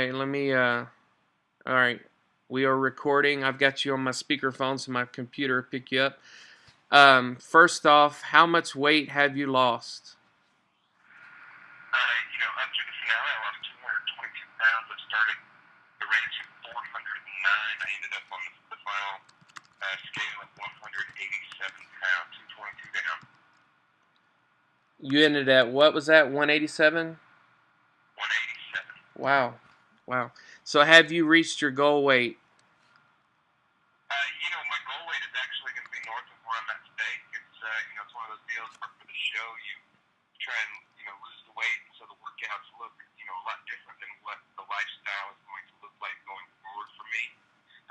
Hey, all right. We are recording. I've got you on my speakerphone so my computer will pick you up. First off, how much weight have you lost? Up to the finale, I lost 222 pounds. I started the ranch at 409. I ended up on the final scale at 187 pounds, 222 down, You ended at what was that? 187? 187. Wow. Wow. So have you reached your goal weight? My goal weight is actually going to be north of where I'm at today. It's one of those deals where for the show you try and, lose the weight, and so the workouts look, a lot different than what the lifestyle is going to look like going forward for me.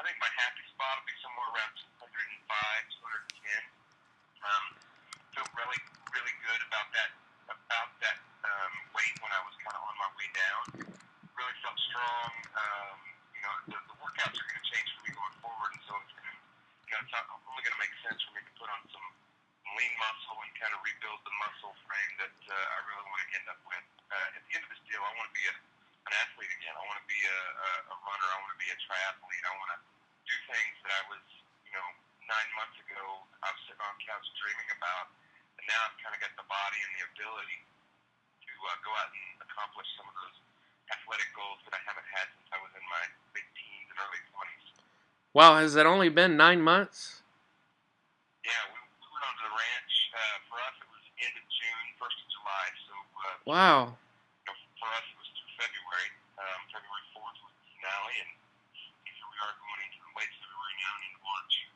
I think my happy spot will be somewhere around 205, 210. Feel really, really good about that weight when I was kind of on my way down. Really felt strong. The workouts are going to change for me going forward, and so it's going to, it's not only going to make sense for me to put on some lean muscle and kind of rebuild the muscle frame that I really want to end up with. At the end of this deal, I want to be an athlete again. I want to be a runner. I want to be a triathlete. I want to do things that I was, 9 months ago, I was sitting on the couch dreaming about, and now I've kind of got the body and the ability to go out and accomplish some of those athletic goals that I haven't had since I was in my late teens and early 20s. Wow, has it only been 9 months? Yeah, we went onto the ranch. For us, it was end of June, 1st of July. So Wow. for us, it was through February. February 4th was the finale, and here we are going into the late February now and into March.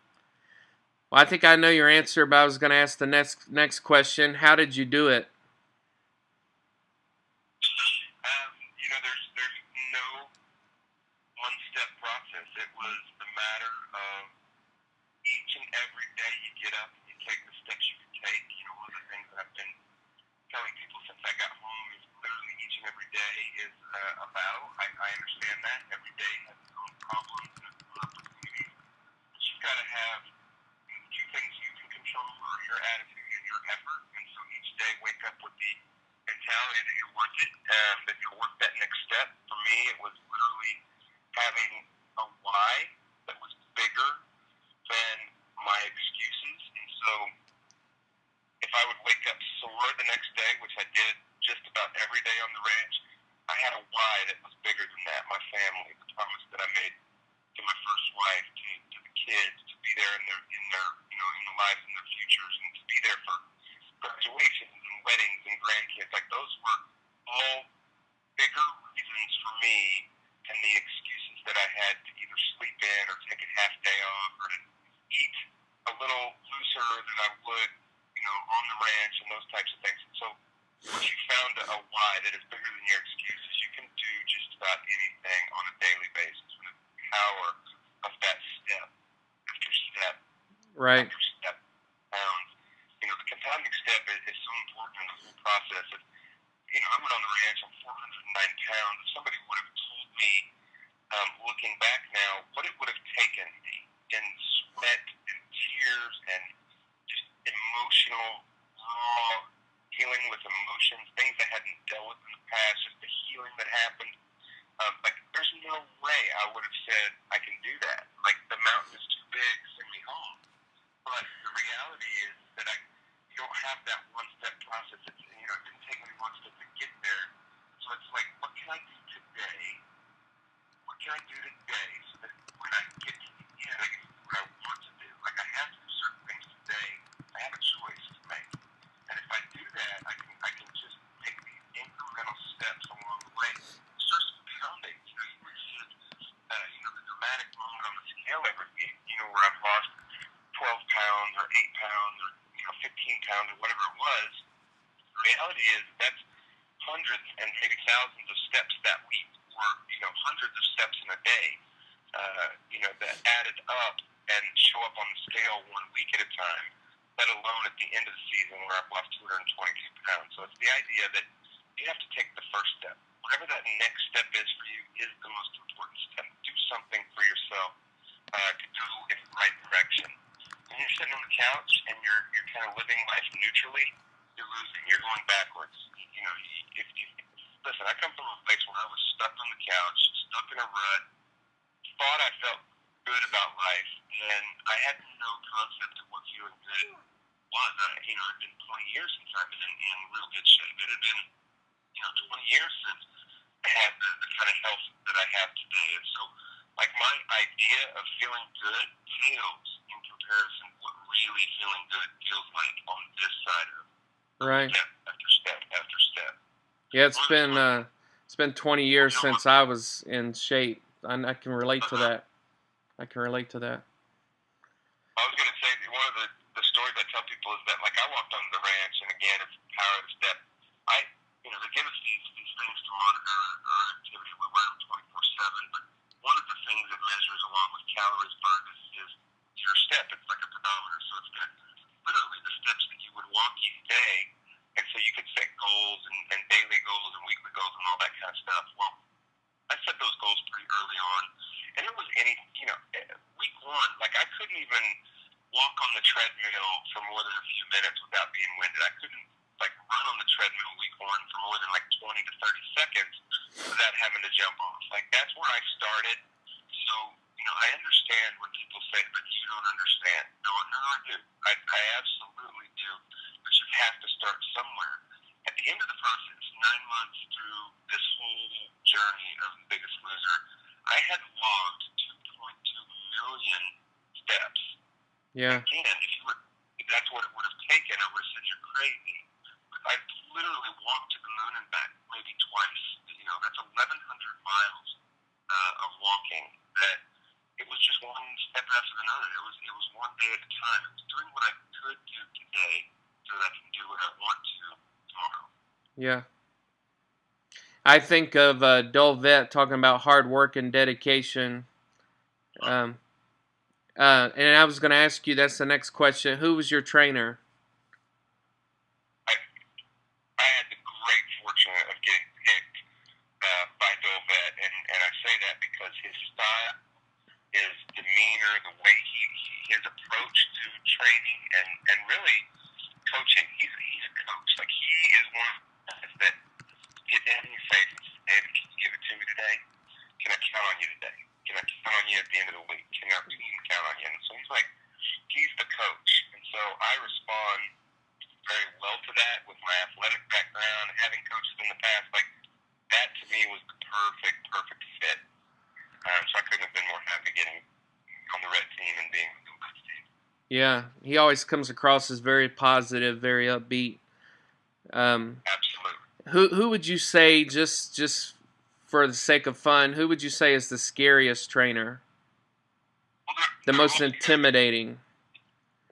Well, I think I know your answer, but I was going to ask the next question. How did you do it? There's no one-step process. It was the matter of each and every day you get up and you take the steps you can take. One of the things that I've been telling people since I got home is literally each and every day is a battle. I understand that. Every day has its own problems and its own opportunities. But you've got to have two things you can control are your attitude and your effort. And so each day wake up with the mentality that you're worth it, that you'll work that next step. For me, it was literally having a why that was bigger than my excuses. And so if I would wake up sore the next day, which I did just about every day on the ranch, I had a why that was bigger than that. My family, the promise that I made to my first wife, to the kids, to be there in the lives and their futures, and to be there for graduations and weddings and grandkids. Like those were all bigger reasons for me than the excuses that I had to either sleep in or take a half day off or to eat a little looser than I would, on the ranch and those types of things. And so once you found a why that is bigger than your excuses, you can do just about anything on a daily basis. And the power of that step after step Right. after step pounds. The compounding step is so important in the whole process. I went on the ranch, I'm 409 pounds. If somebody would have told me, looking back now, what it would have taken me in sweat and tears and just emotional, raw dealing with emotions, things I hadn't dealt with in the past, just the healing that happened. There's no way I would have said, I can do that. Like, the mountain is too big, send me home. But the reality is that you don't have that one-step process. It didn't take me one step to get there. So it's like, what can I do today? What can I do today so that when I get to the end, I get to do what I want to do? Like, I have to do certain things today. I have a choice to make. And if I do that, I can just make these incremental steps along the way. It starts compounding. You see the dramatic moment on the scale every week, where I've lost 12 pounds or 8 pounds or 15 pounds or whatever it was. The reality is that's hundreds and maybe thousands of steps that week, or hundreds of steps in a day, that added up and show up on the scale 1 week at a time, let alone at the end of the season where I've lost 222 pounds. So it's the idea that you have to take the first step. Whatever that next step is for you is the most important step. Do something for yourself to go in the right direction. When you're sitting on the couch and you're kind of living life neutrally, you're losing. You're going backwards. Listen, I come from a place where I was stuck on the couch, stuck in a rut, thought I felt good about life, and I had no concept of what feeling good was. It'd been 20 years since I've been in real good shape. It had been, 20 years since I had the kind of health that I have today. And so, like, my idea of feeling good pales in comparison to what really feeling good feels like on this side of Right. step after step after step. Yeah, it's been 20 years since I was in shape. I can relate to that. I can relate to that. I was going to say that one of the stories I tell people is that, like, I walked onto the ranch, and again, it's the power of the step. They give us these things to monitor our activity. We wear them 24/7, but one of the things that measures along with calories burned is your step. It's like a pedometer, so it's got literally the steps that you would walk each day, and so you could set goals and daily goals and weekly goals and all that kind of stuff. Well, I set those goals pretty early on, and it was week one, like, I couldn't even walk on the treadmill for more than a few minutes without being winded. I couldn't, like, run on the treadmill week one for more than, like, 20 to 30 seconds without having to jump off. Like, that's where I started. So, I understand when people say, but you don't understand. No, I do. I absolutely do. But you have to start somewhere. At the end of the process, 9 months through this whole journey of The Biggest Loser, I had logged 2.2 million steps. Yeah. Again, if that's what it would have taken, I would have said you're crazy. But I literally walked to the moon and back maybe twice. That's 1,100 miles of walking. That it was just one step after another. It was one day at a time. It was doing what I could do today so that I can do what I want to tomorrow. Yeah. I think of Dolvet talking about hard work and dedication. And I was going to ask you, that's the next question. Who was your trainer? I had the great fortune of getting picked by Dolvet, and I say that because his style, his demeanor, the way his approach to training and really coaching. He's a coach. Like, he is one of the guys that get down in your face and say, David, can you give it to me today? Can I count on you today? Can I count on you at the end of the week? Can our team count on you? And so he's the coach. And so I respond very well to that with my athletic background, having coaches in the past. Like, that to me was the perfect fit. So I couldn't have been more happy getting on the red team and being with the red team. Yeah, he always comes across as very positive, very upbeat. Absolutely. Who would you say, just for the sake of fun, who would you say is the scariest trainer? Well, The most intimidating?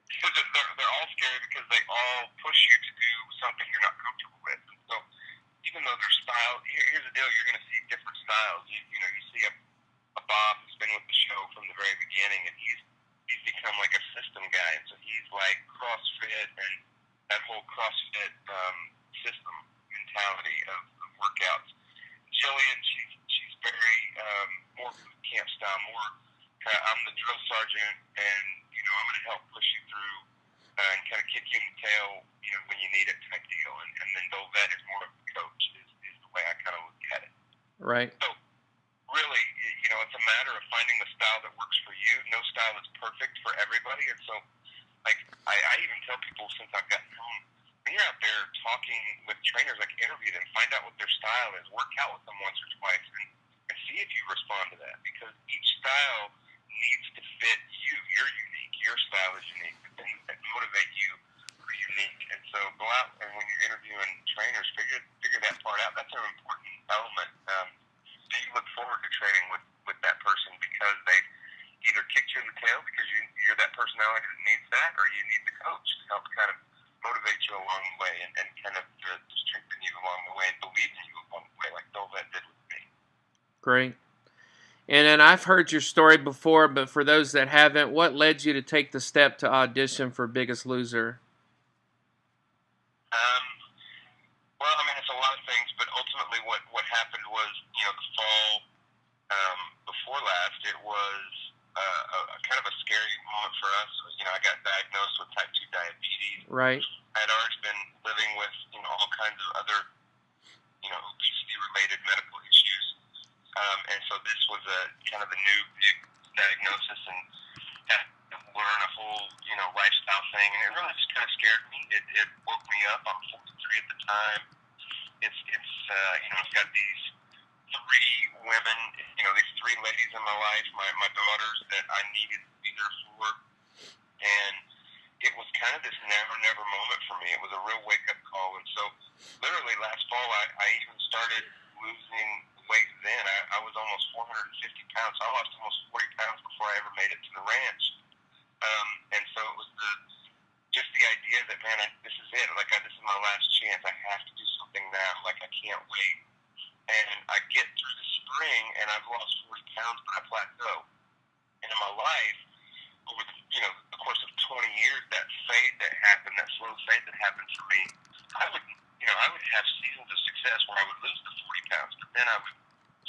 They're all scary because they all push you to do something you're not comfortable with. And so even though their style, here's the deal, you're going to see different styles. You see a Bob who's been with the show from the very beginning, and he's become like a system guy. And so he's like CrossFit and that whole CrossFit system mentality of workouts. Jillian, she's very more boot camp style, more I'm the drill sergeant, and I'm going to help push you through and kind of kick you in the tail, when you need it type deal. And then Dolvet is more of a coach, is the way I kind of look at it. Right. So really, it's a matter of finding the style that works for you. No style is perfect for everybody, and so, like, I even tell people since I've gotten home, when you're out there talking with trainers, like, interview them, find out what their style is, work out with them once or twice, and see if you respond to that, because each style needs to fit you. You're unique. Your style is unique. The things that motivate you are unique, and so go out and when you're interviewing trainers, figure that part out. That's an important element. Do you look forward to training with that person because they've either kicked you in the tail because you're that personality that needs that, or you need the coach to help kind of motivate you along the way and kind of to strengthen you along the way and believe in you along the way, like Dolvet did with me. Great. And then I've heard your story before, but for those that haven't, what led you to take the step to audition for Biggest Loser? Well, I mean, it's a lot of things, but ultimately what happened was, the fall before last, it was a kind of a scary moment for us. I got diagnosed with type 2 diabetes. Right. I had already been living with, all kinds of other, obesity-related medical issues. so this was a kind of a new big diagnosis, and had to learn a whole, lifestyle thing, and it really just kind of scared me. It woke me up. I'm 43 at the time. I've got these three women, these three ladies in my life, my daughters that I needed to be there for, and it was kind of this never moment for me. It was a real wake up call, and so literally last fall I even started losing weight. Then I was almost 450 pounds. So I lost almost 40 pounds before I ever made it to the ranch, and so it was just the idea that, man, this is it. Like, this is my last chance. I have to do something now. Like, I can't wait. And I get through the spring, and I've lost 40 pounds, but I plateau. And in my life, over the course of 20 years, that fade that happened, that slow fade that happened for me, I would have seasons of success where I would lose the 40 pounds, but then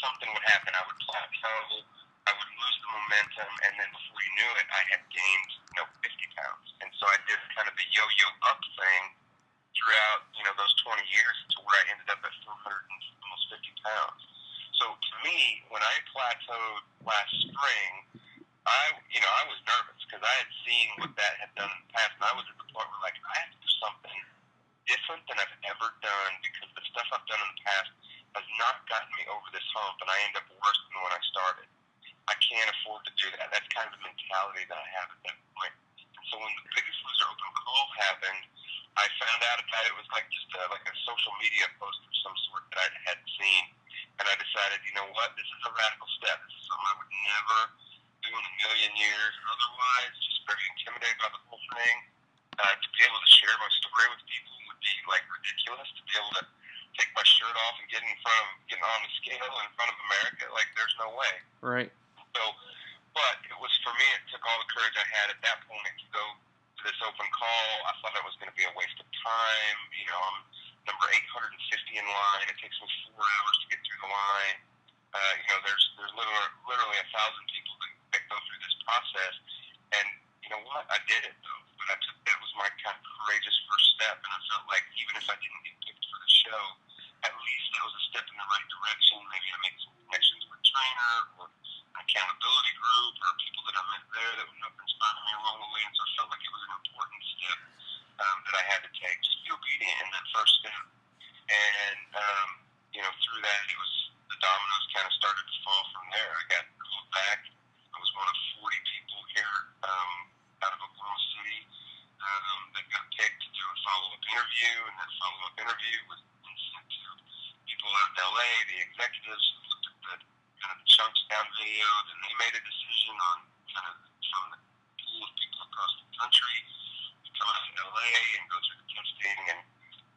something would happen. I would plateau. I would lose the momentum, and then before you knew it, I had gained, 50 pounds. And so I did kind of the yo-yo up thing throughout, those 20 years to where I ended up at 400 and almost 50 pounds. So to me, when I plateaued last spring, I was nervous because I had seen what that had done in the past, and I was at the point where, like, I have to do something different than I've ever done, because the stuff I've done in the past has not gotten me over this hump, and I end up worse than when I started. I can't afford to do that. That's kind of the mentality that I have at that point. And so when the Biggest Loser open call happened, I found out about it. It was like just like a social media post of some sort that I hadn't seen, and I decided, you know what, this is a radical step. This is something I would never do in a million years otherwise. Just very intimidated by the whole thing. To be able to share my story with people would be like ridiculous. To be able to take my shirt off and getting on the scale in front of America, like, there's no way. Right. So, but it was, for me, it took all the courage I had at that point to go to this open call. I thought it was going to be a waste of time. I'm number 850 in line. It takes me 4 hours to get through the line. There's literally 1,000 people that go through this process. And you know what? I did it, though. But that was my kind of courageous first step. And I felt like even if I didn't get picked for the show, at least that was a step in the right direction. Maybe I made some connections with a trainer or accountability group or people that I met there that would help inspire me along the way. And so I felt like it was an important step that I had to take. Just be obedient in that first step. And, through that, it was the dominoes kind of started to fall from there. I got called back. I was one of 40 people here out of Oklahoma City that got picked to do a follow-up interview, and that follow-up interview was sent to people out in LA, the executives who looked at the kind of the chunks down video, then they made a decision on kind of from the pool of people across the country to come out to LA and go through the testing and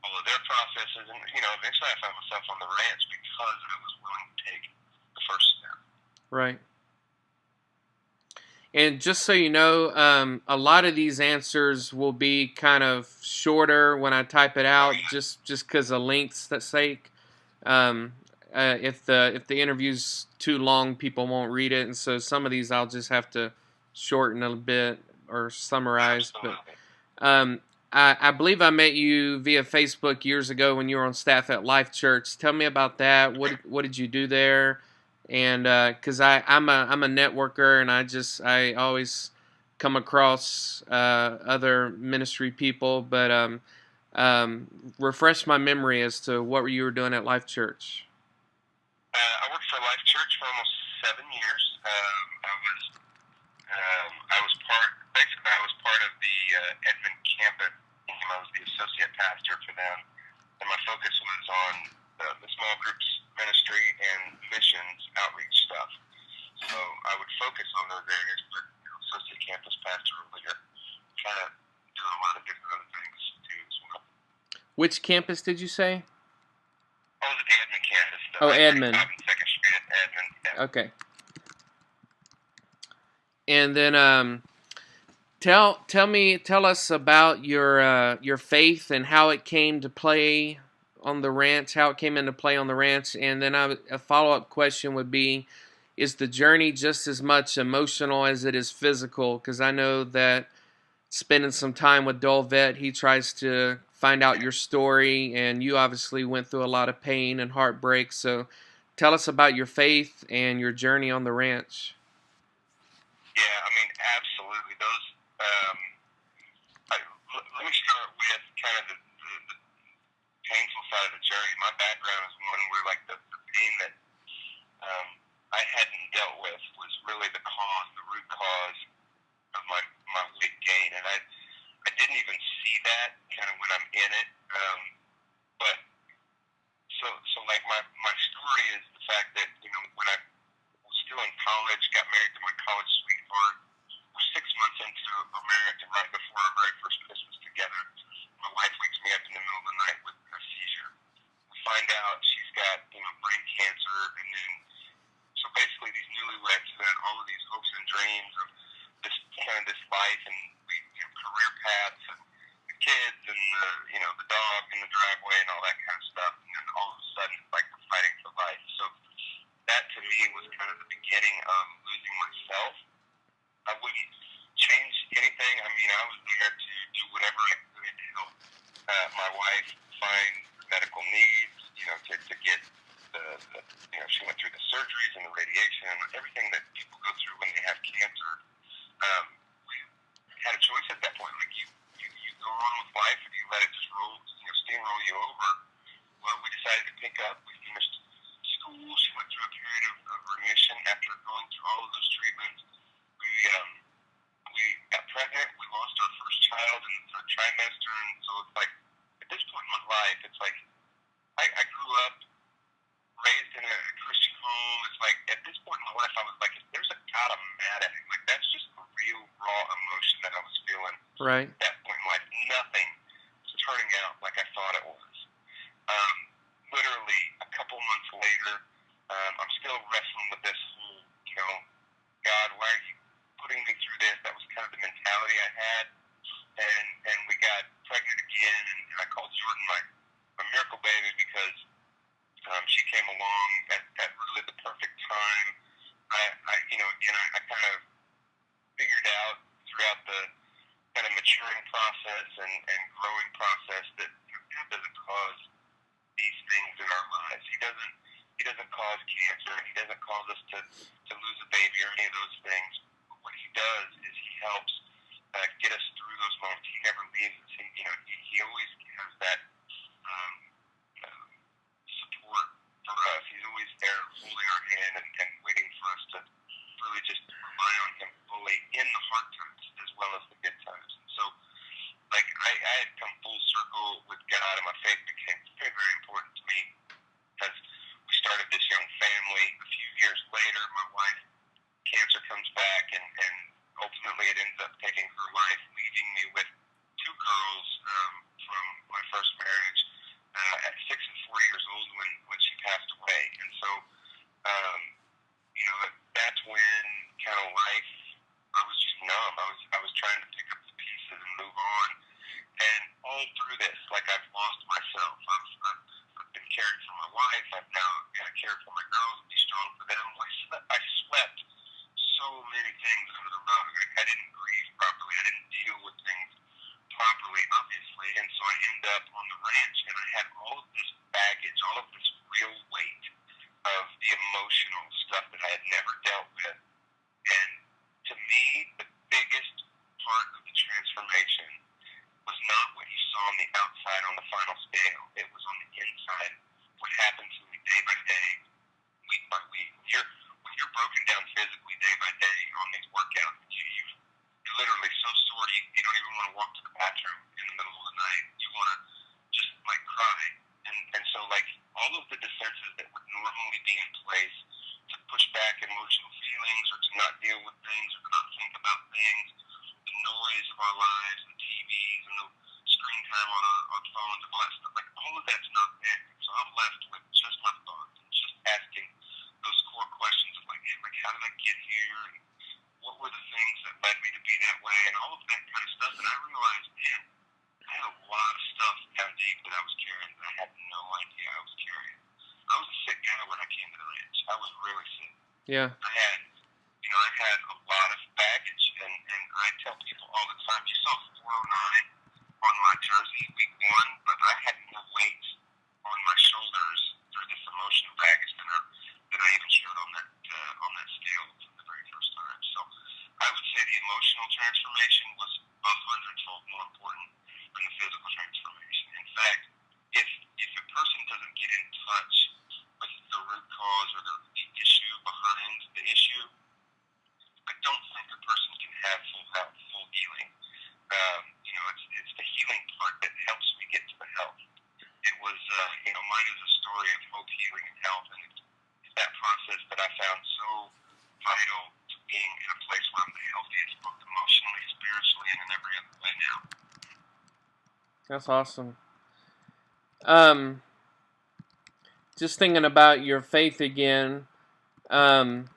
all of their processes. And, eventually I found myself on the ranch because I was willing to take the first step. Right. And just so you know, a lot of these answers will be kind of shorter when I type it out, just because of length's sake. If the interview's too long, people won't read it, and so some of these I'll just have to shorten a bit or summarize. Absolutely. But I believe I met you via Facebook years ago when you were on staff at Life Church. Tell me about that. What did you do there? And because I'm a networker, and I always come across other ministry people, but refresh my memory as to what you were doing at Life Church. I worked for Life Church for almost 7 years. I was part of the Edmond campus. I was the associate pastor for them, and my focus was on the small groups ministry and missions outreach stuff. So I would focus on those areas, but associate campus pastor over here, kind of doing a lot of different other things too as well. Which campus did you say? I was at the Edmond campus. Oh, Edmond. 2nd Street at Edmond. Yeah. Okay. And then tell us about your faith and how it came to play on the ranch, how it came into play on the ranch. And then a follow-up question would be, is the journey just as much emotional as it is physical? Because I know that spending some time with Dolvet, he tries to find out your story, and you obviously went through a lot of pain and heartbreak. So Tell us about your faith and your journey on the ranch. Yeah, I mean, absolutely. Those. Let me start with kind of the painful side of the journey. My background is one where like the pain that um, I hadn't dealt with was really the cause, the root cause of my weight gain, and I didn't even see that kind of when I'm in it. But so like my story is the fact that when I was still in college, got married to my college sweetheart. We're 6 months into our marriage, and right before our very first Christmas together, my wife wakes me up in the middle of the night with a seizure. We find out she's got brain cancer, and then so basically these newlyweds who had all of these hopes and dreams of this life and career paths and the kids and the dog in the driveway and all that kind of stuff, and then all of a sudden it's like we're fighting for life. So that to me was kind of the beginning of losing myself. I wouldn't change anything. I mean, I was there to do whatever I could to help my wife find medical needs, to get she went through the surgeries and the radiation and everything that people go through when they have cancer. We had a choice at that point. Like you go on with life and you let it just roll, steamroll you over. Well, we decided to pick up. We finished school. She went through a period of remission after going through all of those treatments. We got pregnant. We lost our first child in the third trimester, and so it's like at this point in my life, it's like I grew up raised in a Christian home. It's like at this point in my life, I was like, if there's a God, I'm mad at him. Like that's just the real raw emotion that I was feeling. Right. At that point in life, nothing was turning out like I thought it was. Literally a couple months later, I'm still wrestling with this whole, God, why are you putting me through this? That was kind of the mentality I had. And we got pregnant again, and I called Jordan my miracle baby because she came along at really the perfect time. I kind of figured out throughout the kind of maturing process and growing process that God doesn't cause these things in our lives. He doesn't cause cancer. He doesn't cause us to lose a baby or any of those things. But what he does is he helps get us through those moments. He never leaves us. He always has that support for us. He's always there holding our hand and waiting for us to really just rely on him fully in the hard times as well as the good times. And so, like, I had come full circle with God, and my faith became very, very important to me because we started this young family. A few years later, my wife, cancer comes back, and ultimately it ends up taking her life, leaving me with two girls from my first marriage at 6 and 4 years old when she passed away. And so, that's when kind of life, I was just numb. I was trying to pick up the pieces and move on. And all through this, like I've lost myself. I've been caring for my wife. I've now got to care for my girls and be strong for them. I swept so many things under the rug. I didn't grieve properly. I didn't deal with things properly, obviously. And so I ended up on the ranch, and I had all of this baggage, all of this real weight of the emotional stuff that I had never dealt with. And to me, the biggest part of the transformation was not what you saw on the outside on the final scale. It was on the inside. What happened to me day by day, week by week. When you're broken down physically day by day on these workouts, you're literally so sore you don't even want to walk to the bathroom in the middle of the night. You want to just like cry. And so like all of the defenses that would normally be in place to push back emotional feelings or to not deal with things or to not think about things, the noise of our lives, the TVs and the screen time on phones and all that stuff, like all of that's not there. So I'm left with just my thoughts and just asking those core questions of like how did I get here? And what were the things that led me to be that way? And all of that kind of stuff. And I realized, man, I had a lot of stuff down deep that I was carrying that I had no idea I was carrying. I was a sick guy when I came to the ranch. I was really sick. Yeah. I had a lot of baggage, and I tell people all the time, you saw 409 on my jersey week 1, but I had more weight on my shoulders through this emotional baggage than emotional transformation was 100-fold more important than the physical transformation. In fact, if a person doesn't get in touch with the root cause or the issue behind the issue, I don't think a person can have full health, full healing. It's the healing part that helps me get to the health. It was, mine is a story of hope, healing, and health, and it's that process that I found so vital to being in a place where I'm the healthiest, both emotionally, spiritually, and in every other way now. That's awesome. Just thinking about your faith again. I'm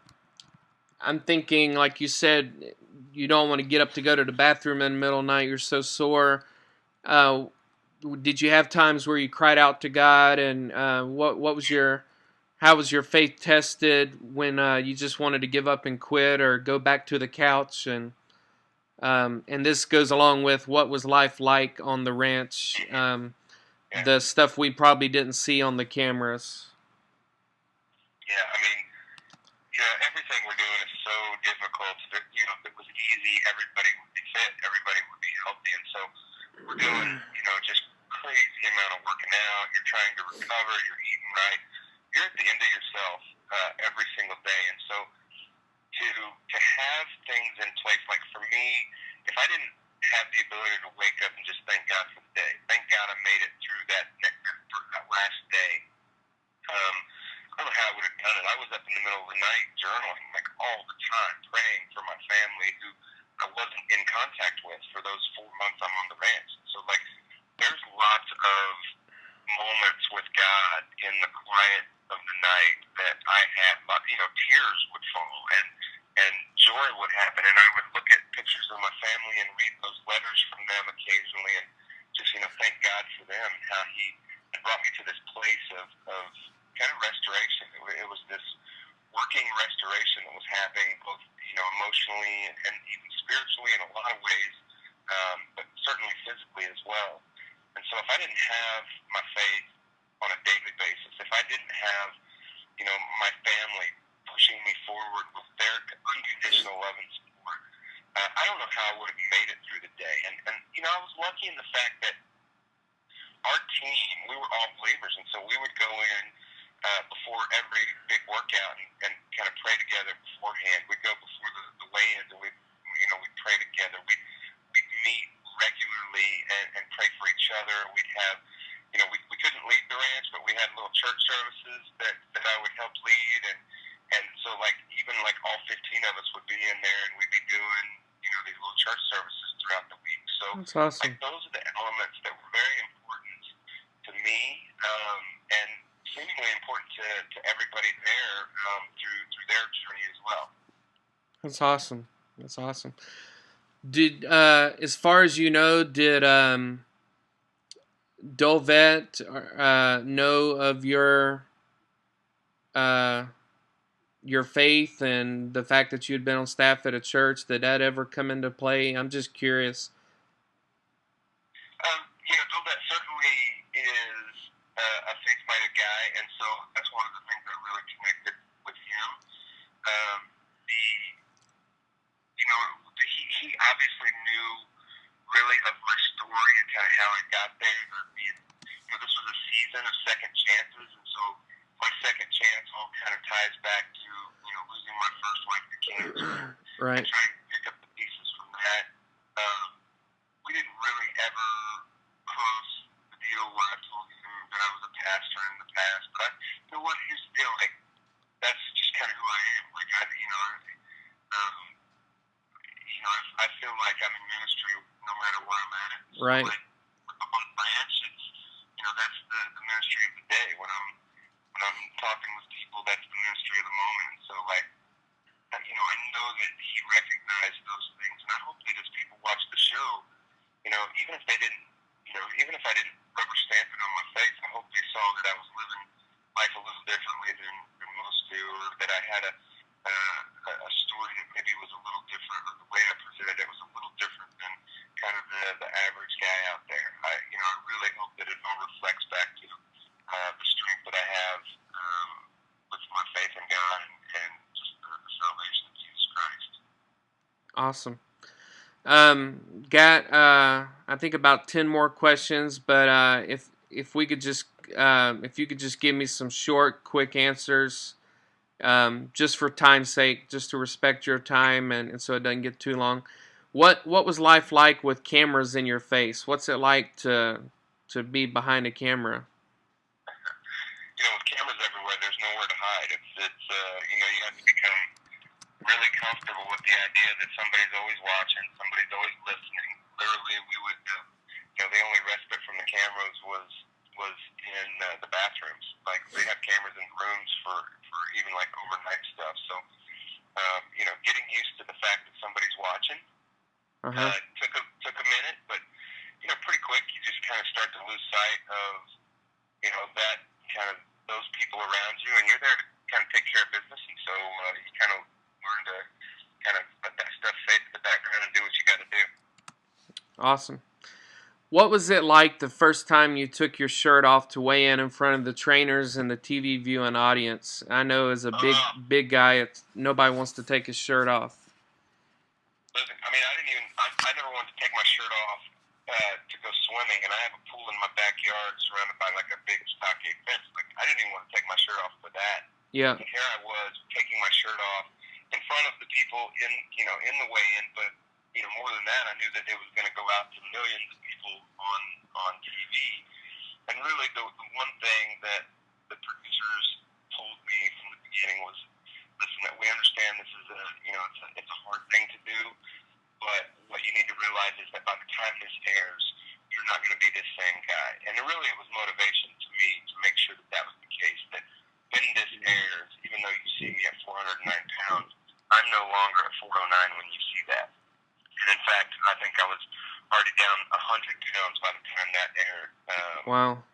thinking, like you said, you don't want to get up to go to the bathroom in the middle of the night. You're so sore. Did you have times where you cried out to God? And how was your faith tested when you just wanted to give up and quit or go back to the couch? And this goes along with what was life like on the ranch? The stuff we probably didn't see on the cameras. Yeah, everything we're doing is so difficult. If it was easy, everybody would be fit, everybody would be healthy, and so we're doing, just crazy amount of working out. You're trying to recover. You're eating right. You're at the end of yourself every single day, and so to have things in place, like for me, if I didn't have the ability to wake up and just thank God for the day, thank God I made it through that last day. I don't know how I would have done it. I was up in the middle of the night journaling, like all the time, praying for my family who I wasn't in contact with for those 4 months I'm on the ranch. So, there's lots of moments with God in the quiet of the night that I had, tears would fall and joy would happen. And I would look at pictures of my family and read those letters from them occasionally and just, thank God for them and how He had brought me to this place of kind of restoration. It was this working restoration that was happening both, emotionally and even spiritually in a lot of ways, but certainly physically as well. And so if I didn't have my faith on a daily basis, if I didn't have, my family pushing me forward with their unconditional love and support, I don't know how I would have made it through the day. And I was lucky in the fact that our team, we were all believers, and so we would go in before every big workout and kind of pray together beforehand. We'd go before the weigh-ins and we'd pray together. We'd meet regularly and pray for each other. We'd have, we couldn't lead the ranch, but we had little church services that I would help lead. And so even all 15 of us would be in there and we'd be doing, these little church services throughout the week. So that's awesome. Those are the elements that were very important to me, and seemingly important to everybody there through their journey as well. That's awesome. That's awesome. Did as far as you know, did Dolvet know of your faith and the fact that you had been on staff at a church? Did that ever come into play? I'm just curious. Dolvet certainly is a faith-minded guy, and so that's one of the things that really connected with him. He obviously knew really of my story and kind of how I got there. This was a season of second chances, and so my second chance all kind of ties back to losing my first wife to cancer, right? And trying to pick up the pieces from that. We didn't really ever cross the deal where I told him that I was a pastor in the past, but here's the deal, that's just kind of who I am. I feel like I'm in ministry no matter where I'm at. So right. On the branch, it's that's the ministry of the day. When I'm talking with people, that's the ministry of the moment. And so I know that he recognized those things, and I hope that as people watch the show, even if they didn't, even if I didn't rubber stamp it on my face, I hope they saw that I was living life a little differently than most do, or that I had a story that maybe was a little different, or the way I presented it was a little different than kind of the average guy out there. I really hope that it all reflects back to the strength that I have with my faith in God and just the salvation of Jesus Christ. Awesome. Got I think about 10 more questions, but if we could just if you could just give me some short, quick answers, just for time's sake, just to respect your time and so it doesn't get too long. What was life like with cameras in your face? What's it like to be behind a camera? With cameras everywhere, there's nowhere to hide. It's you have to become really comfortable with the idea that somebody's always watching, somebody's always listening. Literally, we would, the only respite from the cameras was in the bathrooms. Like they have cameras in rooms for even like overnight stuff. So, getting used to the fact that somebody's watching Uh huh. took a minute, but pretty quick you just kind of start to lose sight of that kind of those people around you, and you're there to kind of take care of business, and so you kind of learn to kind of let that stuff fade to the background and do what you got to do. Awesome. What was it like the first time you took your shirt off to weigh in front of the trainers and the TV viewing audience? I know as a big guy, nobody wants to take his shirt off. Listen, I mean, I never wanted to take my shirt off to go swimming, and I have a pool in my backyard surrounded by like a big stockade fence. Like, I didn't even want to take my shirt off for that. Yeah. And here I was taking my shirt off in front of the people in the weigh-in, but more than that, I knew that it was going to go out to millions of people on TV. And really, the one thing that the producers told me from the beginning was, listen, that we understand this is it's a hard thing to do, but what you need to realize is that by the time this airs, you're not going to be this same guy. And it was motivation to me to make sure that that was the case, that when this airs, even though you see me at 409 pounds, I'm no longer at 409 when you see that. And in fact, I think I was already down 100 pounds by the time that aired. Wow.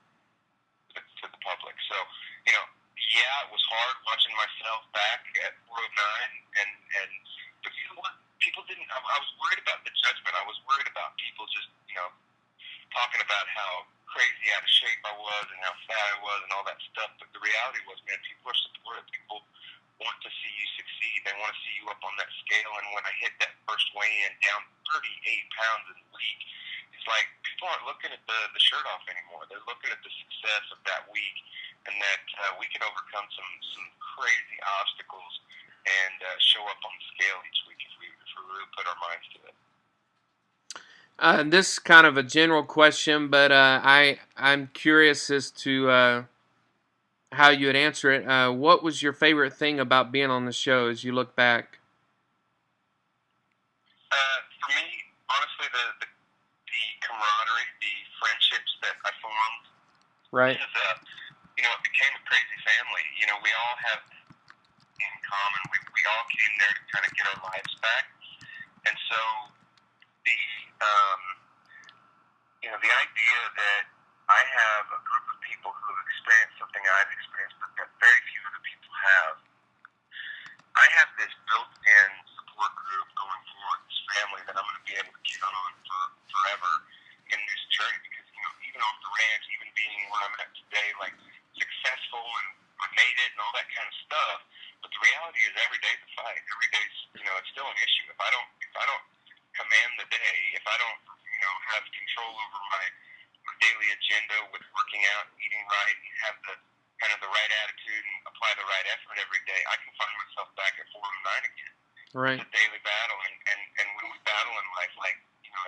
To the public. So, yeah, it was hard watching myself back at 409, and but you know what? People didn't. I was worried about the judgment. I was worried about people just, talking about how crazy out of shape I was and how fat I was and all that stuff. But the reality was, man, people are supportive. People want to see you succeed. They want to see you up on that scale. And when I hit that first weigh-in down 38 pounds in a week, it's like people aren't looking at the shirt off anymore. They're looking at the success of that week, and that we can overcome some crazy obstacles and show up on the scale each week if we really put our minds to it. This is kind of a general question, but I'm curious as to how you would answer it. What was your favorite thing about being on the show as you look back? For me, honestly, the camaraderie, the friendships that I formed. Right. Because, it became a crazy family. We all have in common. We all came there to kind of get our lives back. And so the idea that I have a group of people who have experienced something I've experienced, but that very few other people have. I have this built-in support group going forward, this family that I'm going to be able to count on for forever in this journey. Because even off the ranch, even being where I'm at today, like successful and I made it and all that kind of stuff. But the reality is, every day's a fight. Every day's it's still an issue. If I don't command the day, if I don't have control over my daily agenda with working out, eating right, and have the kind of the right attitude and apply the right effort every day, I can find myself back at 409 again. Right. It's a daily battle, and when we battle in life, like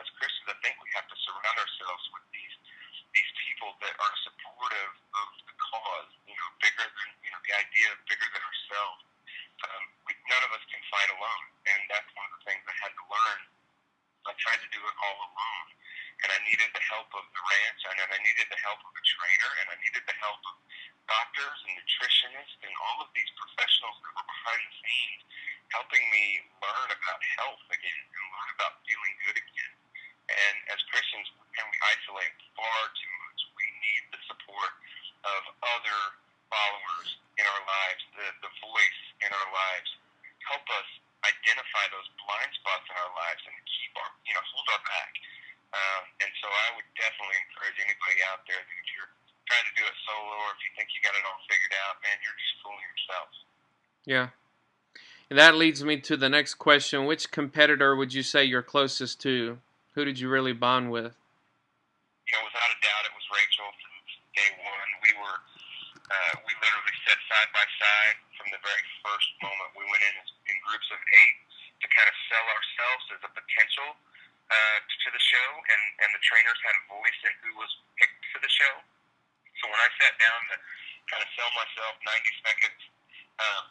as Christians, I think we have to surround ourselves with these people that are supportive of the cause, bigger than the idea, bigger than ourselves. None of us can fight alone, and that's one of the things I had to learn. I tried to do it all alone, and I needed the help of the ranch, and I needed the help of a trainer, and I needed the help of doctors and nutritionists and all of these professionals that were behind the scenes helping me learn about health again and learn about feeling good again. And as Christians, we isolate far too much. We need the support of other followers in our lives, the voice in our lives. Help us identify those blind spots in our lives and keep hold our back. And so I would definitely encourage anybody out there that if you're trying to do it solo or if you think you got it all figured out, man, you're just fooling yourself. Yeah. That leads me to the next question. Which competitor would you say you're closest to? Who did you really bond with? Without a doubt, it was Rachel from day one. We literally sat side by side from the very first moment. We went in groups of 8 to kind of sell ourselves as a potential to the show, and the trainers had a voice in who was picked for the show. So when I sat down to kind of sell myself 90 seconds,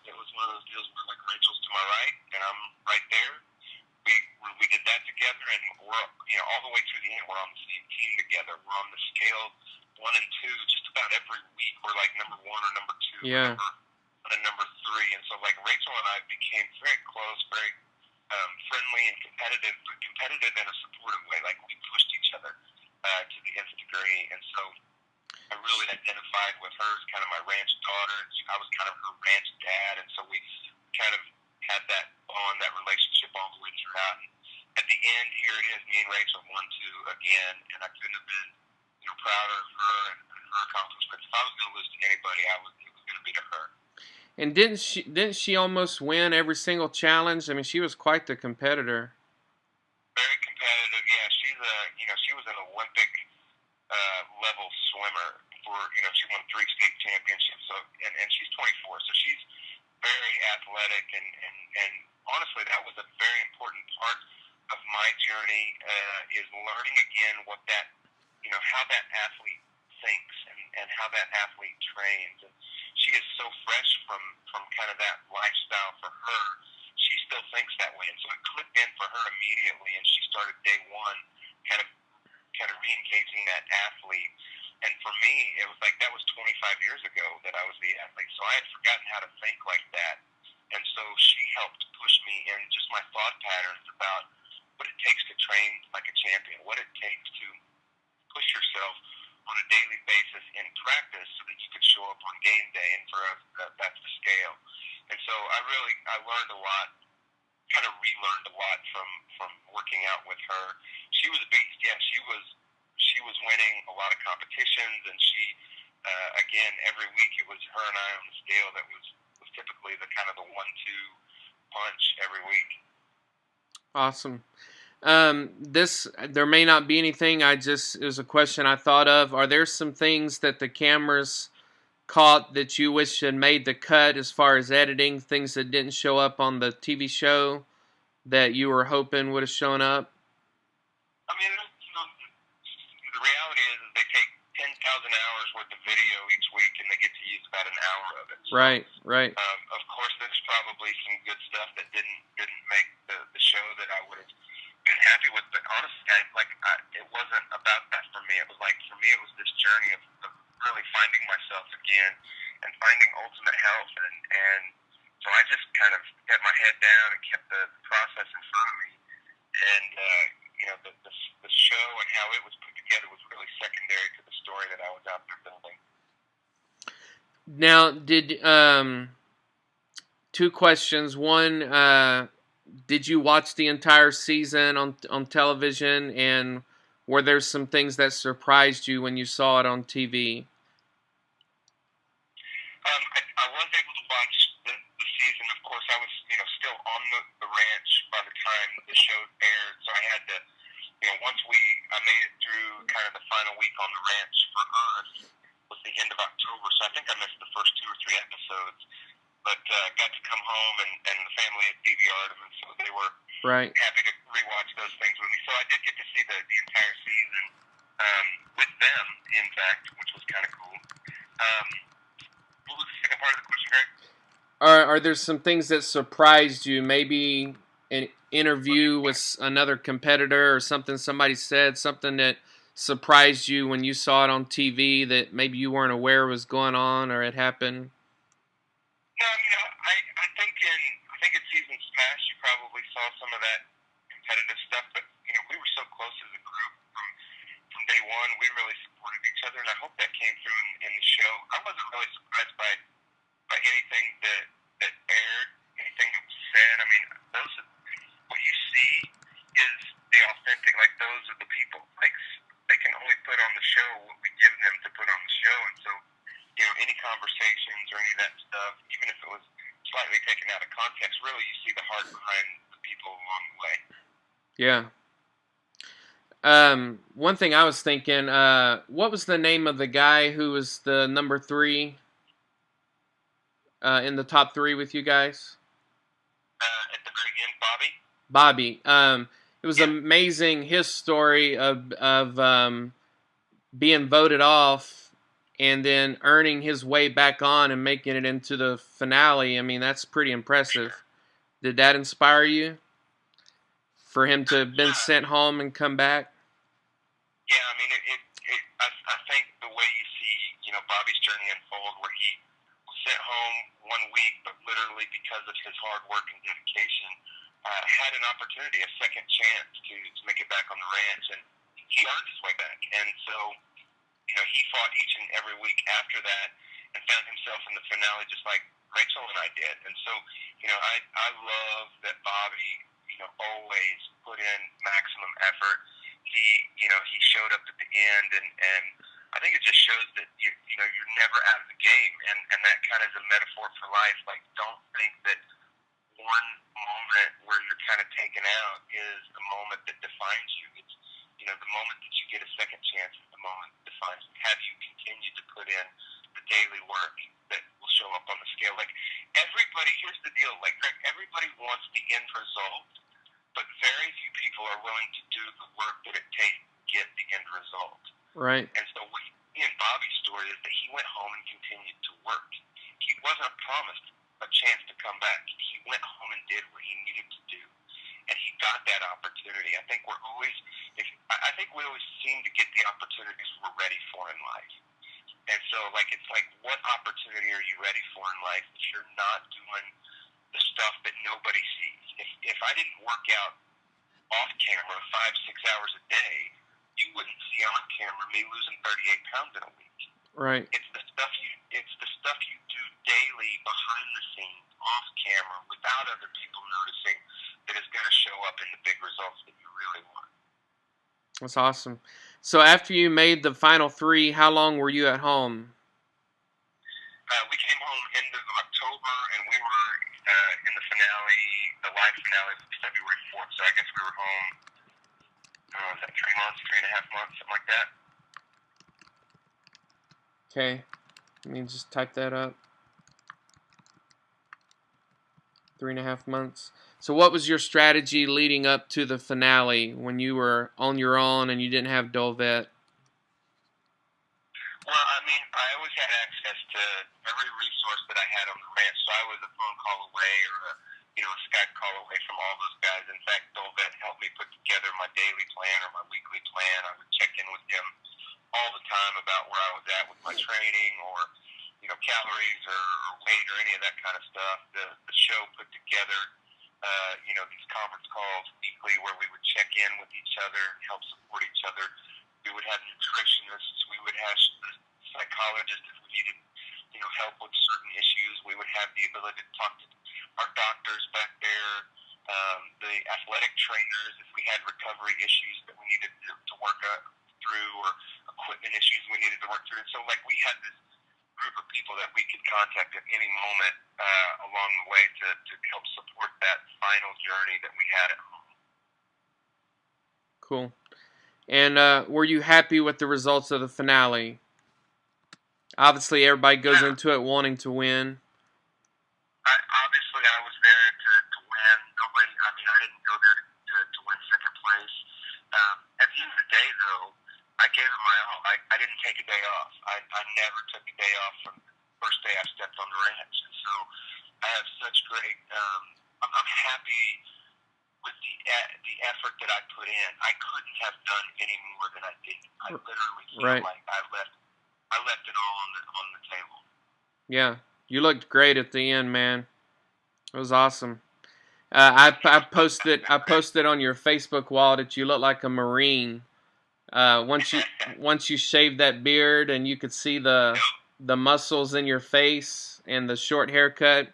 it was one of those deals where like Rachel's to my right and I'm right there. We did that together, and we're all the way through the end. We're on the same team together. We're on the scale 1 and 2 just about every week. We're like number 1 or number 2, Yeah. or number 3. And so like Rachel and I became very close, very friendly and competitive, but competitive in a supportive way. Like we pushed each other to the nth degree, and so I really identified with her as kind of my ranch daughter. I was kind of her ranch dad, and so we kind of had that bond, that relationship all the way throughout. And at the end, here it is, me and Rachel 1-2 again, and I couldn't have been prouder of her and her accomplishments. If I was going to lose to anybody, it was going to be to her. And didn't she almost win every single challenge? I mean, she was quite the competitor. Very competitive, yeah. She was an Olympic level swimmer for she won 3 state championships. So and she's 24, so she's very athletic, and honestly, that was a very important part of my journey, is learning again what that how that athlete thinks and how that athlete trains. And she is so fresh from kind of that lifestyle for her. She still thinks that way, and so it clicked in for her immediately, and she started day one kind of re-engaging that athlete. And for me, it was like that was 25 years ago that I was the athlete, so I had forgotten how to think like that. And so she helped push me in just my thought patterns about what it takes to train like a champion, what it takes to push yourself on a daily basis in practice so that you could show up on game day, and for us, that's the scale. And so I learned a lot, kind of relearned a lot from working out with her. She was a beast. Yeah, she was winning a lot of competitions, and she again every week it was her and I on the scale that was typically the kind of the 1-2 punch every week. Awesome. There may not be anything. It was a question I thought of. Are there some things that the cameras caught that you wish had made the cut as far as editing, things that didn't show up on the TV show that you were hoping would have shown up? I mean, the reality is they take 10,000 hours worth of video each week, and they get to use about an hour of it. So, right. Of course, there's probably some good stuff that didn't make the show that I would have been happy with. But honestly, it wasn't about that for me. It was like, for me, it was this journey of really finding myself again and finding ultimate health. And so I just kind of kept my head down and kept the process in front of me. And, the show and how it was put together was really secondary to the story that I was out there building. Now, two questions. One, did you watch the entire season on television, and were there some things that surprised you when you saw it on TV? I was able to watch the season. Of course, I was still on the ranch by the time the show aired, so I had to once I made it through kind of the final week on the ranch for us was the end of October, so I think I missed the first 2 or 3 episodes, but got to come home and the family had DVR'd them, and so they were happy to rewatch those things with me. So I did get to see the entire season with them, in fact, which was kind of cool. What was the second part of the question, Greg? Are there some things that surprised you? Maybe an interview with another competitor or something somebody said, something that surprised you when you saw it on TV that maybe you weren't aware was going on or it happened? No, I think in seasons past you probably saw some of that competitive stuff, but we were so close as a group from day one. We really supported each other, and I hope that came through in the show. I wasn't really surprised by anything that aired, anything that was said. I mean, what you see is the authentic, like those are the people. Like they can only put on the show what we give them to put on the show, and so any conversations or any of that stuff, even if it was slightly taken out of context, really you see the heart behind the people along the way. Yeah. One thing I was thinking, what was the name of the guy who was the number 3 in the top 3 with you guys? At the very end, Bobby. Bobby. It was amazing his story of being voted off and then earning his way back on and making it into the finale. I mean, that's pretty impressive. Did that inspire you? For him to have been sent home and come back? Yeah, I mean, I think the way you see, Bobby's journey unfold, where he was sent home 1 week, but literally because of his hard work and dedication, had an opportunity, a second chance to make it back on the ranch, and he earned his way back. And so, he fought each and every week after that and found himself in the finale just like Rachel and I did. And so, I love that Bobby, always put in maximum effort. He showed up at the end, and I think it just shows that you're never out of the game, and that kind of is a metaphor for life. Like, don't think that one moment where you're kind of taken out is the moment that defines you. It's the moment that you get a second chance is the moment that defines you. Have you continued to put in the daily work that will show up on the scale? Like, here's the deal. Like, Greg, everybody wants the end result, but very few people are willing to do the work that it takes to get the end result. Right. And so what in Bobby's story is that he went home and continued to work. He wasn't promised a chance to come back. He went home and did what he needed to do, and he got that opportunity. I think we always seem to get the opportunities we're ready for in life. And so, it's like, what opportunity are you ready for in life if you're not doing the stuff that nobody sees? If I didn't work out off camera 5-6 hours a day, you wouldn't see on camera me losing 38 pounds in a week. Right. It's the stuff you do daily behind the scenes, off camera, without other people noticing, that is going to show up in the big results that you really want. That's awesome. So after you made the final 3, how long were you at home? We came home end of October, and we were in the finale. The live finale was February 4th, so I guess we were home, was that 3 months, 3.5 months, something like that? Okay. Let me just type that up. 3.5 months. So what was your strategy leading up to the finale when you were on your own and you didn't have Dolvet? Well, I mean, I always had access to every resource that I had on the ranch, so I was a phone call away or a Skype call away from all those guys. In fact, Dolvet helped me put together my daily plan or my weekly plan. I would check in with him all the time about where I was at with my training or, calories or weight or any of that kind of stuff. The show put together, these conference calls weekly where we would check in with each other, help support each other. We would have nutritionists. We would have psychologists if we needed, help with certain issues. We would have the ability to talk to our doctors back there, the athletic trainers if we had recovery issues that we needed to work through or equipment issues we needed to work through. And so, we had this group of people that we could contact at any moment along the way to help support that final journey that we had at home. Cool. And were you happy with the results of the finale? Obviously, everybody goes into it wanting to win. Obviously, I was there to win. I didn't go there to win second place. At the end of the day, though, I gave it my all. I didn't take a day off. I never took a day off from the first day I stepped on the ranch. And so I have such great, I'm happy with the effort that I put in. I couldn't have done any more than I did. I literally feel like I left it all on the table. Yeah, you looked great at the end, man. It was awesome. I posted on your Facebook wall that you look like a Marine. Once you shaved that beard and you could see the muscles in your face and the short haircut,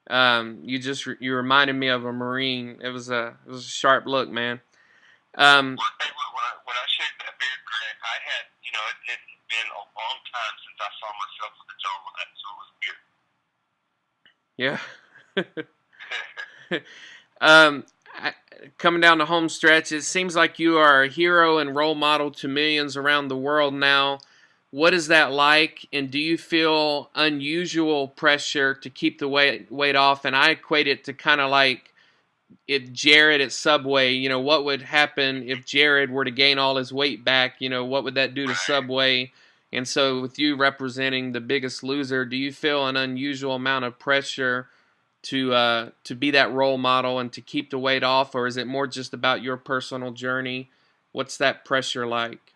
you reminded me of a Marine. It was a sharp look, man. Well, I tell you what, when I shaved that beard, Greg, I had, it had been a long time since I saw myself with a jawline, so it was weird. Yeah. um, I, coming down the home stretch, it seems like you are a hero and role model to millions around the world now. What is that like, and do you feel unusual pressure to keep the weight off? And I equate it to kind of like if Jared at Subway, what would happen if Jared were to gain all his weight back? What would that do to Right. Subway? And so, with you representing the Biggest Loser, do you feel an unusual amount of pressure to be that role model and to keep the weight off, or is it more just about your personal journey? What's that pressure like?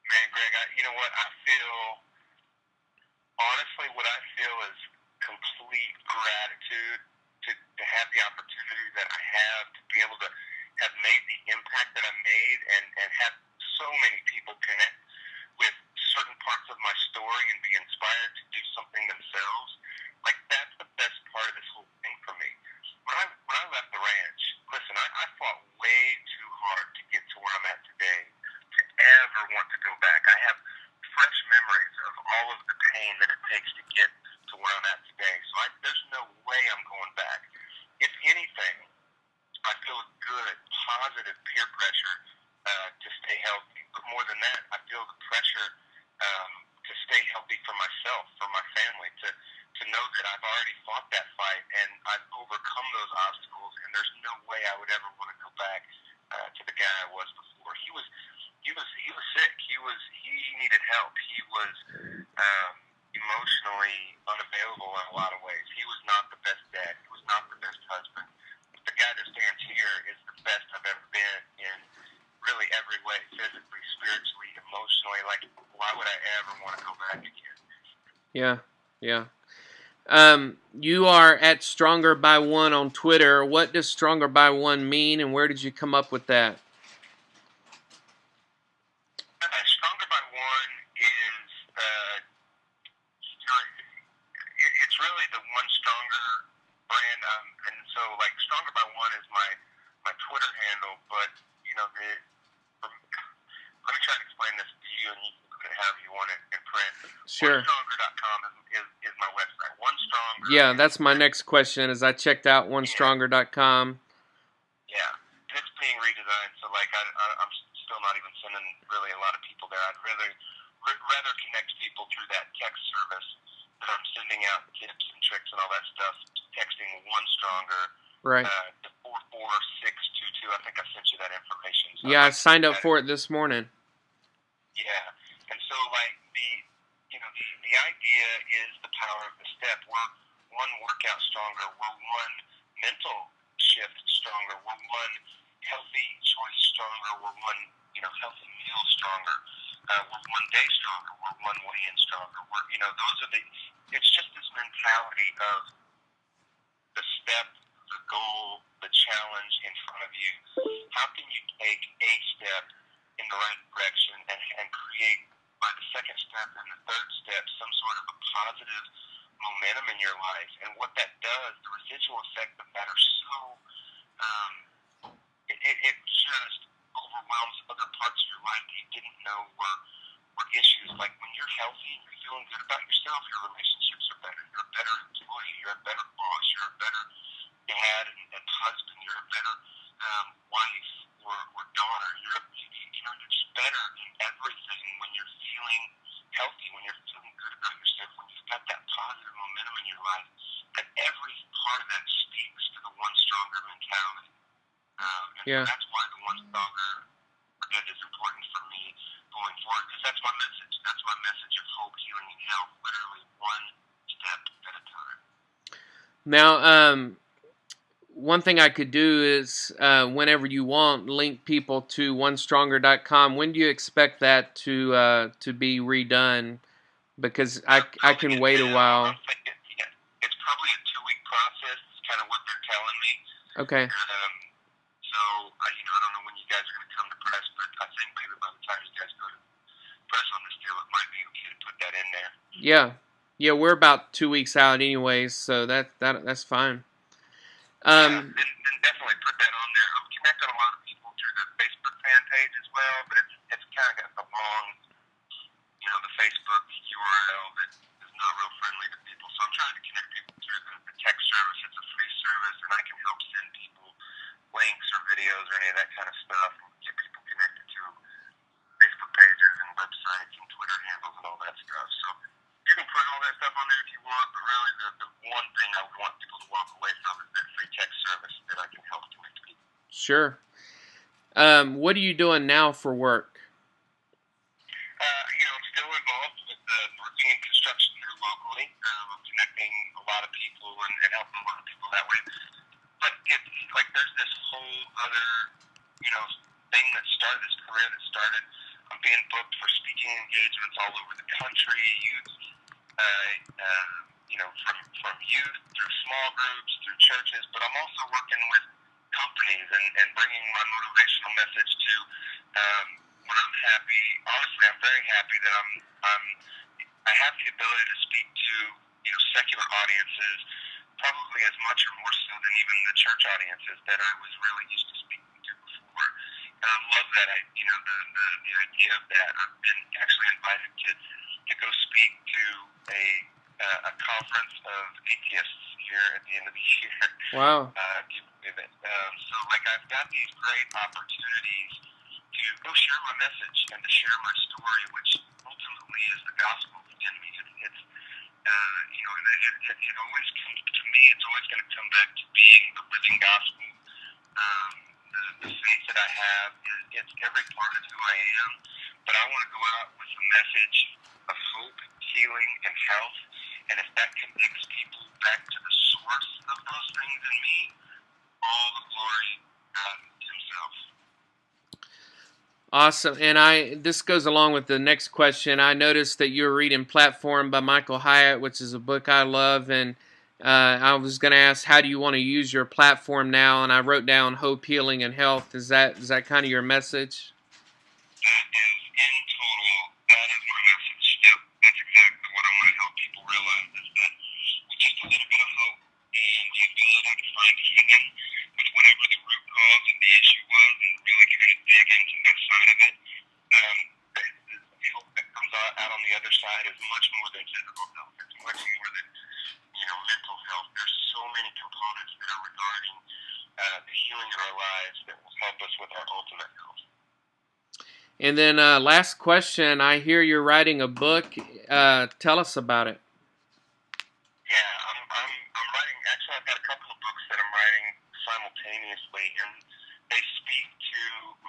Man, Greg, you know what? I feel, honestly, what I feel is complete gratitude to have the opportunity that I have to be able to have made the impact that I made and have so many people connect with certain parts of my story and be inspired to do something themselves. Like, that's the best part of this whole thing for me. When I left the ranch, listen, I fought way too hard to get to where I'm at today to ever want to go back. I have fresh memories of all of the pain that it takes to get to where I'm at today. So there's no way I'm going back. If anything, I feel good, positive peer pressure to stay healthy. But more than that, I feel the pressure to stay healthy for myself, for my family, to know that I've already fought that fight and I've overcome those obstacles, and there's no way I would ever want to go back to the guy I was before. He was sick. He needed help. He was emotionally unavailable in a lot of ways. He was not the best dad. He was not the best husband. But the guy that stands here is the best I've ever been in really every way, physically, spiritually, emotionally. Like, why would I ever want to go back again? Yeah, yeah. You are at Stronger by One on Twitter. What does Stronger by One mean, and where did you come up with that? Stronger by One is it's really the One Stronger brand, and so like Stronger by One is my Twitter handle, but you know let me try and explain this to you, and you can put it however you want it in print. Sure. OneStronger.com is my website. One Stronger. Yeah, that's my next question. As I checked out OneStronger.com. Yeah, and it's being redesigned, so like I'm still not even sending really a lot of people there. I'd rather connect people through that text service that I'm sending out tips and tricks and all that stuff. Texting One Stronger Right. to 44622. I think I sent you that information. So Yeah, I signed up for it this morning. Yeah, and so like the idea is the power of the step. We're one workout stronger. We're one mental shift stronger. We're one healthy choice stronger. We're one healthy meal stronger. We're one day stronger. We're one way in stronger. Those are it's just this mentality of the step, the goal, the challenge in front of you. How can you take a step in the right direction and create by the second step and the third step some sort of a positive momentum in your life? And what that does, the residual effect of that are so it just overwhelms other parts of your life that you didn't know were issues. Like when you're healthy and you're feeling good about yourself, your relationships are better. You're a better employee. You're a better boss. You're a better dad and husband. You're a better wife or daughter. You're just better in everything when you're feeling healthy, when you're feeling good about yourself, when you've got that positive momentum in your life. And every part of that speaks to the One Stronger mentality. And so that's why the One Stronger is important for me going forward, because that's my message. That's my message of hope, healing, and health. Literally one step at a time. Now, one thing I could do is, whenever you want, link people to OneStronger.com. When do you expect that to be redone? Because I can wait a while. It's probably a 2-week process. It's kind of what they're telling me. Okay. So I don't know when you guys are going to come to press, but I think maybe by the time you guys go to press on this deal, it might be okay to put that in there. Yeah, we're about 2 weeks out anyways, so that's fine. Then definitely put that on there. I'm connecting a lot of people through the Facebook fan page as well, but it's kind of got the long, the Facebook URL that is not real friendly to people. So I'm trying to connect people through the text service. It's a free service, and I can help send people links or videos or any of that kind of stuff, and get people connected to Facebook pages and websites and Twitter handles and all that stuff. So you can put all that stuff on there if you want, but really the one thing I would want people to walk away from is that free text service that I can help connect people. Sure. What are you doing now for work? I'm still involved with the roofing and construction here locally. I'm connecting a lot of people and helping a lot of people that way. But it's like there's this whole other, thing that started, this career that started. I'm being booked for speaking engagements all over the country, youth, from youth through small groups, through churches. But I'm also working with companies and bringing my motivational message to. When I'm happy, honestly, I'm very happy that I have the ability to speak to secular audiences, probably as much or more so than even the church audiences that I was really used to speaking to before. And I love that the idea of that. I've been actually invited to go speak to a conference of atheists here at the end of the year. Wow. So I've got these great opportunities to go share my message and to share my story, which ultimately is the gospel in me. It always comes to me. It's always going to come back to being the living gospel. The faith that I have it's every part of who I am. But I want to go out with a message of hope, healing, and health. And if that connects people back to the source of those things in me, all the glory God Himself. Awesome. And this goes along with the next question. I noticed that you were reading Platform by Michael Hyatt, which is a book I love, and I was going to ask, how do you want to use your platform now? And I wrote down hope, healing, and health. Is that kind of your message? That is my message. Yep, that's exactly what I want to help people realize is that with just a little bit of hope and the ability to find healing with whatever the root cause of the issue was and really kind of dig into that side of it, the hope that comes out on the other side is much more than physical health. It's much more than mental health. There's so many components that are regarding the healing in our lives that will help us with our ultimate health. And then last question, I hear you're writing a book. Tell us about it. Yeah, I'm writing, actually I've got a couple of books that I'm writing simultaneously, and they speak to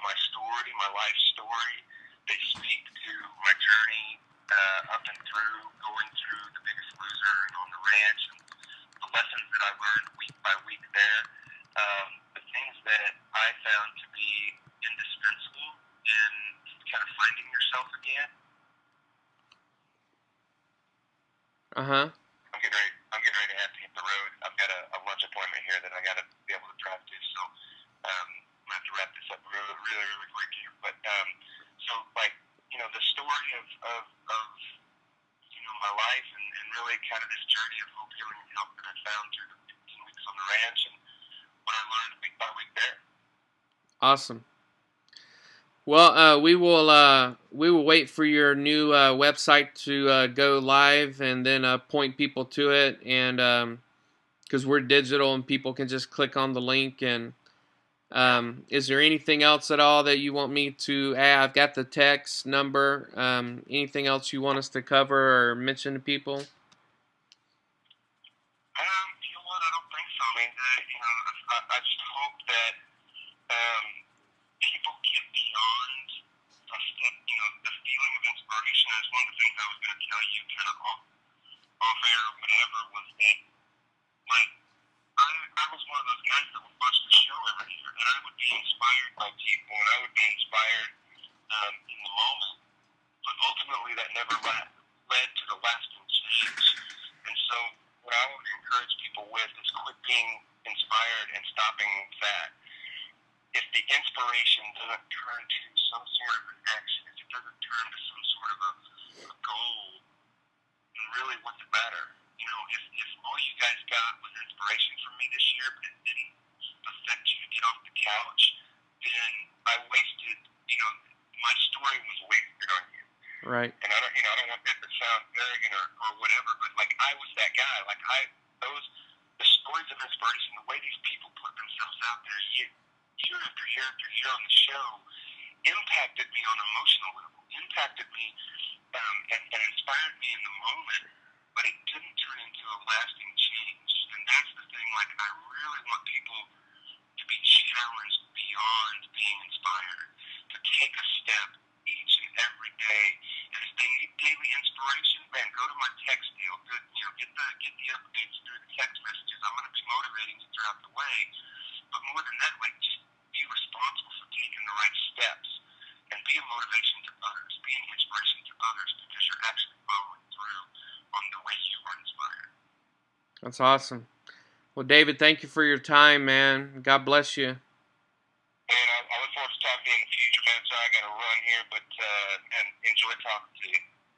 my story, my life story. They speak to my journey up and through, going through The Biggest Loser and on the ranch, and the lessons that I learned week by week there. The things that I found to be indispensable in kind of finding yourself again. I'm getting ready to have to hit the road. I've got a lunch appointment here that I got to be able to drive to. So I'm gonna have to wrap this up really, really, really quick here. But the story of my life and really kind of this journey of hope, healing, and health that I found through the 15 weeks on the ranch and what I learned week by week there. Awesome. Well, we will wait for your new website to go live, and then point people to it, and because we're digital and people can just click on the link. And is there anything else at all that you want me to add? I've got the text number. Anything else you want us to cover or mention to people? You know what? I don't think so. I mean, I just hope that people get beyond a step. The feeling of inspiration is one of the things I was going to tell you, kind of off air or whatever, was that I was one of those guys that would watch the show every year, and I would be inspired by people, and I would be inspired in the moment, but ultimately that never led to the lasting change. And so what I would encourage people with is quit being inspired and stopping that. If the inspiration doesn't turn to some sort of an action, if it doesn't turn to some sort of a goal, then really what's it matter? If all you guys got was inspiration from me this year, but it didn't affect you to get off the couch, then I wasted, my story was wasted on you. Right. And I don't want that to sound arrogant or whatever, but I was that guy. The stories of inspiration, the way these people put themselves out there year after year after year on the show impacted me on an emotional level, impacted me and inspired me in the moment, but it didn't turn into a lasting change. And that's the thing, like, I really want people to be challenged beyond being inspired, to take a step each and every day. And if they need daily inspiration, man, go to my text deal. Good, get the updates through the text messages. I'm going to be motivating you throughout the way. But more than that, like, just be responsible for taking the right steps and be a motivation to others, be an inspiration to others, because you're actually following through on the way you are inspired. That's awesome. Well, David, thank you for your time, man. God bless you. And I look forward to talking to you in the future, man. Sorry I got to run here, but and enjoy talking.